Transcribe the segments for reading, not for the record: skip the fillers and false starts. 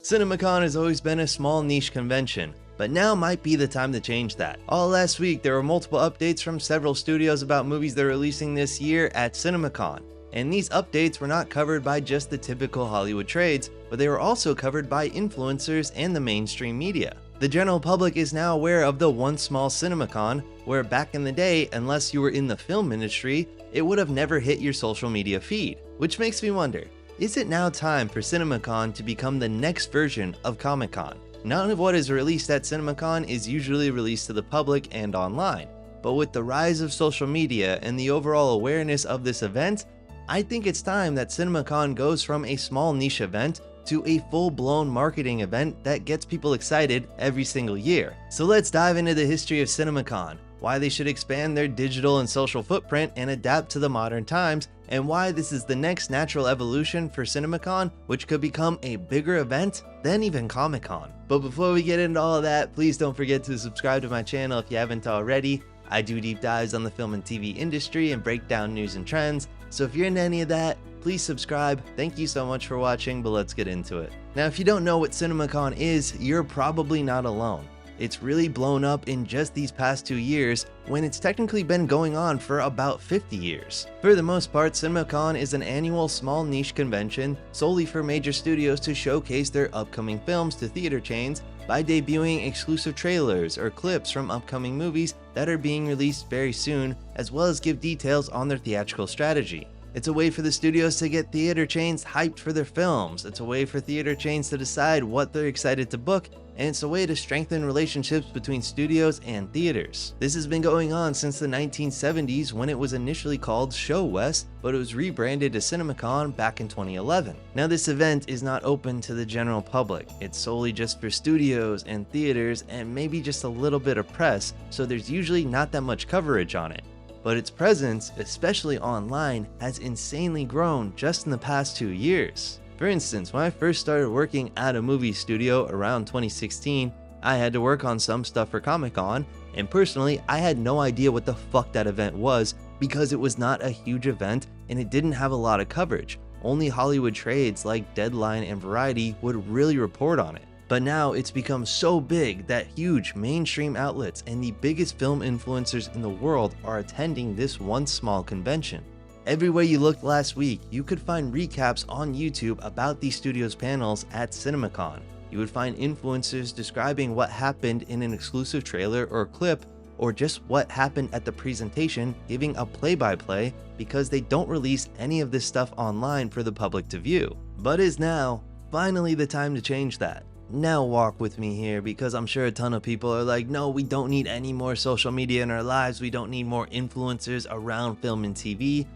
CinemaCon has always been a small niche convention, but now might be the time to change that. All last week, there were multiple updates from several studios about movies they're releasing this year at CinemaCon, and these updates were not covered by just the typical Hollywood trades, but they were also covered by influencers and the mainstream media. The general public is now aware of the once small CinemaCon, where back in the day, unless you were in the film industry, it would have never hit your social media feed. Which makes me wonder, is it now time for CinemaCon to become the next version of Comic-Con? None of what is released at CinemaCon is usually released to the public and online, but with the rise of social media and the overall awareness of this event, I think it's time that CinemaCon goes from a small niche event to a full-blown marketing event that gets people excited every single year. So let's dive into the history of CinemaCon, why they should expand their digital and social footprint and adapt to the modern times, and why this is the next natural evolution for CinemaCon, which could become a bigger event than even Comic-Con. But before we get into all of that, please don't forget to subscribe to my channel if you haven't already. I do deep dives on the film and TV industry and break down news and trends, so if you're into any of that, please subscribe. Thank you so much for watching, but let's get into it. Now, if you don't know what CinemaCon is, you're probably not alone. It's really blown up in just these past 2 years, when it's technically been going on for about 50 years. For the most part, CinemaCon is an annual small niche convention solely for major studios to showcase their upcoming films to theater chains by debuting exclusive trailers or clips from upcoming movies that are being released very soon, as well as give details on their theatrical strategy. It's a way for the studios to get theater chains hyped for their films. It's a way for theater chains to decide what they're excited to book, and it's a way to strengthen relationships between studios and theaters. This has been going on since the 1970s, when it was initially called Showest, but it was rebranded to CinemaCon back in 2011. Now, this event is not open to the general public. It's solely just for studios and theaters and maybe just a little bit of press, so there's usually not that much coverage on it. But its presence, especially online, has insanely grown just in the past 2 years. For instance, when I first started working at a movie studio around 2016, I had to work on some stuff for Comic-Con, and personally, I had no idea what the fuck that event was because it was not a huge event and it didn't have a lot of coverage. Only Hollywood trades like Deadline and Variety would really report on it. But now it's become so big that huge mainstream outlets and the biggest film influencers in the world are attending this once small convention. Everywhere you looked last week, you could find recaps on YouTube about these studios' panels at CinemaCon. You would find influencers describing what happened in an exclusive trailer or clip, or just what happened at the presentation, giving a play-by-play because they don't release any of this stuff online for the public to view. But is now finally the time to change that. Now walk with me here, because I'm sure a ton of people are like, no, we don't need any more social media in our lives, we don't need more influencers around film and TV.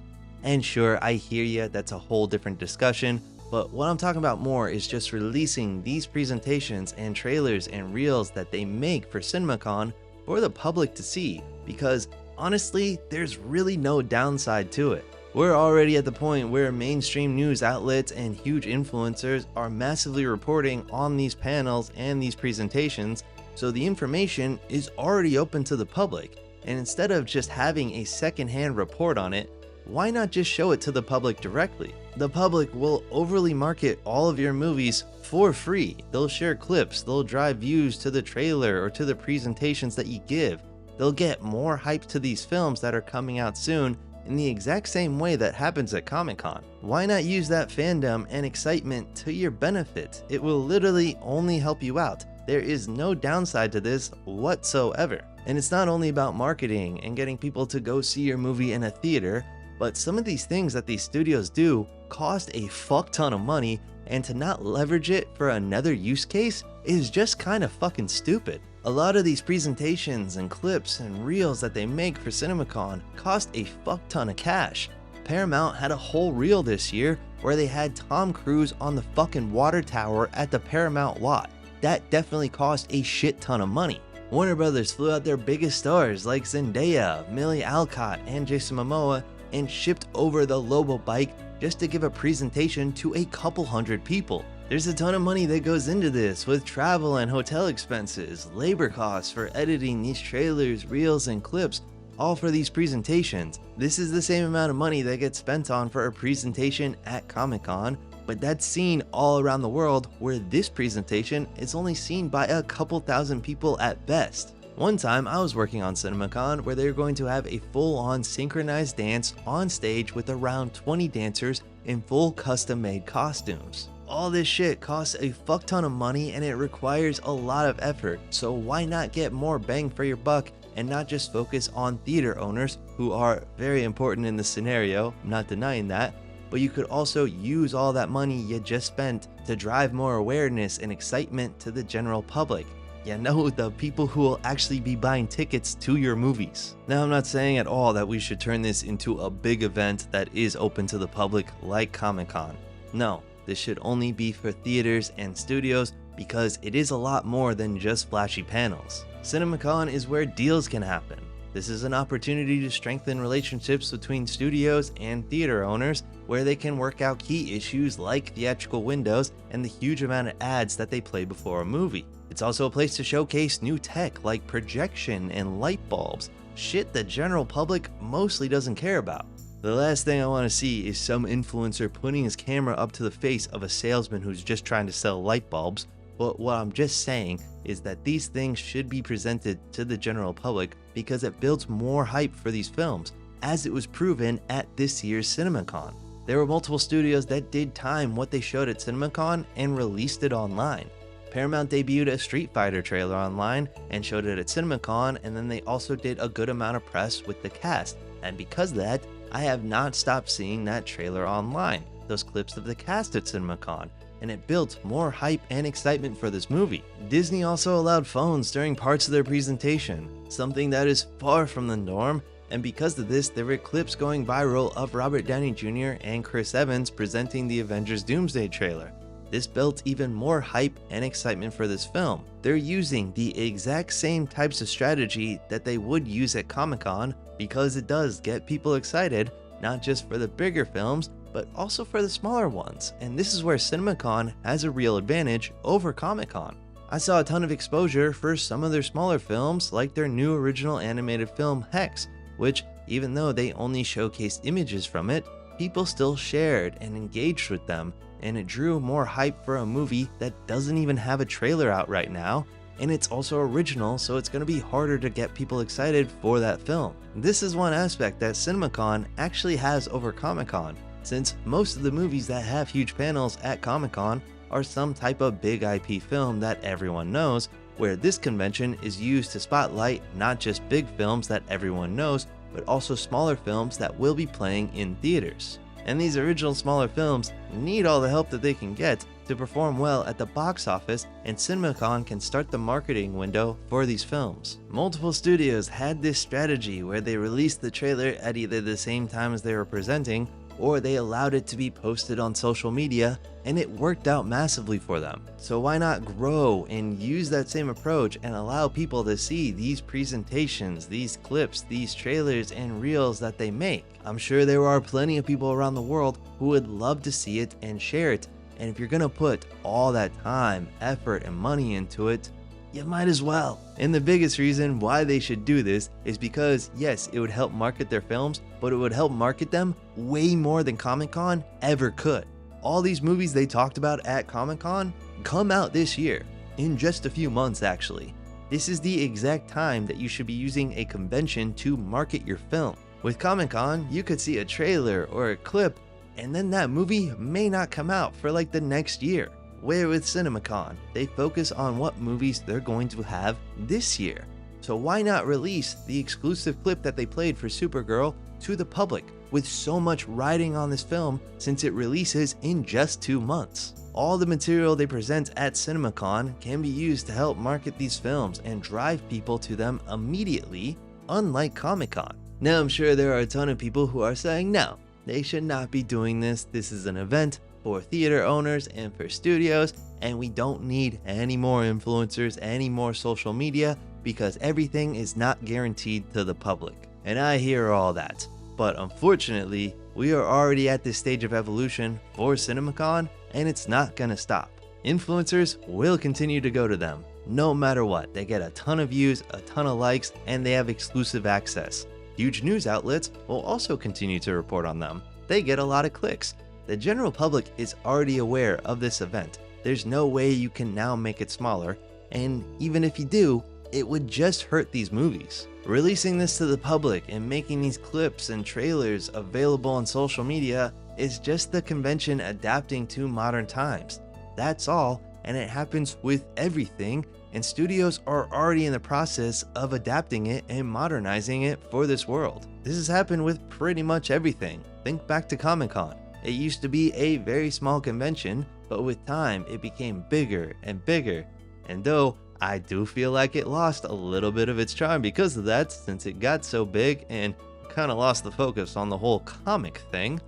And sure, I hear ya, that's a whole different discussion, but what I'm talking about more is just releasing these presentations and trailers and reels that they make for CinemaCon for the public to see, because honestly, there's really no downside to it. We're already at the point where mainstream news outlets and huge influencers are massively reporting on these panels and these presentations, so the information is already open to the public, and instead of just having a secondhand report on it, why not just show it to the public directly? The public will overly market all of your movies for free. They'll share clips, they'll drive views to the trailer or to the presentations that you give. They'll get more hype to these films that are coming out soon in the exact same way that happens at Comic-Con. Why not use that fandom and excitement to your benefit? It will literally only help you out. There is no downside to this whatsoever. And it's not only about marketing and getting people to go see your movie in a theater, but some of these things that these studios do cost a fuck ton of money, and to not leverage it for another use case is just kind of fucking stupid. A lot of these presentations and clips and reels that they make for CinemaCon cost a fuck ton of cash. Paramount had a whole reel this year where they had Tom Cruise on the fucking water tower at the Paramount lot. That definitely cost a shit ton of money. Warner Brothers flew out their biggest stars like Zendaya, Millie Alcott, and Jason Momoa and shipped over the Lobo bike just to give a presentation to a couple hundred people. There's a ton of money that goes into this, with travel and hotel expenses, labor costs for editing these trailers, reels, and clips, all for these presentations. This is the same amount of money that gets spent on for a presentation at Comic-Con, but that's seen all around the world, where this presentation is only seen by a couple thousand people at best. One time I was working on CinemaCon where they were going to have a full-on synchronized dance on stage with around 20 dancers in full custom-made costumes. All this shit costs a fuck ton of money and it requires a lot of effort, so why not get more bang for your buck and not just focus on theater owners, who are very important in this scenario, I'm not denying that, but you could also use all that money you just spent to drive more awareness and excitement to the general public. You know, the people who will actually be buying tickets to your movies. Now, I'm not saying at all that we should turn this into a big event that is open to the public like Comic-Con. No, this should only be for theaters and studios because it is a lot more than just flashy panels. CinemaCon is where deals can happen. This is an opportunity to strengthen relationships between studios and theater owners where they can work out key issues like theatrical windows and the huge amount of ads that they play before a movie. It's also a place to showcase new tech like projection and light bulbs, shit the general public mostly doesn't care about. The last thing I want to see is some influencer putting his camera up to the face of a salesman who's just trying to sell light bulbs, but what I'm just saying is that these things should be presented to the general public because it builds more hype for these films, as it was proven at this year's CinemaCon. There were multiple studios that did time what they showed at CinemaCon and released it online. Paramount debuted a Street Fighter trailer online and showed it at CinemaCon, and then they also did a good amount of press with the cast, and because of that, I have not stopped seeing that trailer online, those clips of the cast at CinemaCon, and it built more hype and excitement for this movie. Disney also allowed phones during parts of their presentation, something that is far from the norm, and because of this, there were clips going viral of Robert Downey Jr. and Chris Evans presenting the Avengers Doomsday trailer. This built even more hype and excitement for this film. They're using the exact same types of strategy that they would use at Comic-Con because it does get people excited, not just for the bigger films, but also for the smaller ones. And this is where CinemaCon has a real advantage over Comic-Con. I saw a ton of exposure for some of their smaller films, like their new original animated film Hex, which, even though they only showcased images from it, people still shared and engaged with them, and it drew more hype for a movie that doesn't even have a trailer out right now, and it's also original, so it's going to be harder to get people excited for that film. This is one aspect that CinemaCon actually has over Comic-Con, since most of the movies that have huge panels at Comic-Con are some type of big IP film that everyone knows, where this convention is used to spotlight not just big films that everyone knows, but also smaller films that will be playing in theaters. And these original smaller films need all the help that they can get to perform well at the box office, and CinemaCon can start the marketing window for these films. Multiple studios had this strategy where they released the trailer at either the same time as they were presenting, or they allowed it to be posted on social media, and it worked out massively for them. So why not grow and use that same approach and allow people to see these presentations, these clips, these trailers and reels that they make? I'm sure there are plenty of people around the world who would love to see it and share it, and if you're gonna put all that time, effort, and money into it, you might as well. And the biggest reason why they should do this is because, yes, it would help market their films, but it would help market them way more than Comic-Con ever could. All these movies they talked about at Comic-Con come out this year, in just a few months actually. This is the exact time that you should be using a convention to market your film. With Comic-Con, you could see a trailer or a clip, and then that movie may not come out for like the next year. Where with CinemaCon, they focus on what movies they're going to have this year. So why not release the exclusive clip that they played for Supergirl to the public, with so much riding on this film since it releases in just 2 months? All the material they present at CinemaCon can be used to help market these films and drive people to them immediately, unlike Comic-Con. Now I'm sure there are a ton of people who are saying no, they should not be doing this. This is an event for theater owners and for studios, and we don't need any more influencers, any more social media, because everything is not guaranteed to the public. And I hear all that, but unfortunately, we are already at this stage of evolution for CinemaCon, and it's not gonna stop. Influencers will continue to go to them, no matter what. They get a ton of views, a ton of likes, and they have exclusive access. Huge news outlets will also continue to report on them. They get a lot of clicks. The general public is already aware of this event. There's no way you can now make it smaller, and even if you do, it would just hurt these movies. Releasing this to the public and making these clips and trailers available on social media is just the convention adapting to modern times. That's all, and it happens with everything, and studios are already in the process of adapting it and modernizing it for this world. This has happened with pretty much everything. Think back to Comic-Con. It used to be a very small convention, but with time it became bigger and bigger. And though I do feel like it lost a little bit of its charm because of that, since it got so big and kind of lost the focus on the whole comic thing,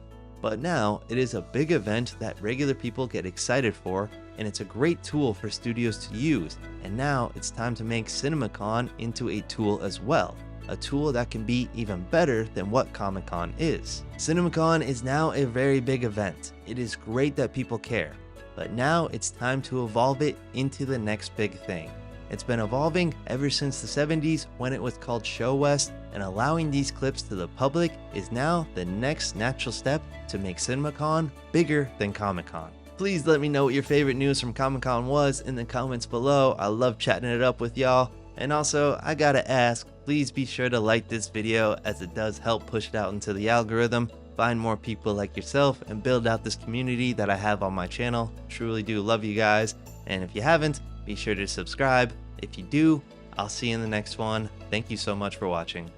but now it is a big event that regular people get excited for, and it's a great tool for studios to use. And now it's time to make CinemaCon into a tool as well, a tool that can be even better than what Comic-Con is. CinemaCon is now a very big event. It is great that people care, but now it's time to evolve it into the next big thing. It's been evolving ever since the 70s when it was called Showest, and allowing these clips to the public is now the next natural step to make CinemaCon bigger than Comic-Con. Please let me know what your favorite news from Comic-Con was in the comments below. I love chatting it up with y'all. And also, I gotta ask, please be sure to like this video, as it does help push it out into the algorithm, find more people like yourself, and build out this community that I have on my channel. Truly do love you guys, and if you haven't, be sure to subscribe. If you do, I'll see you in the next one. Thank you so much for watching.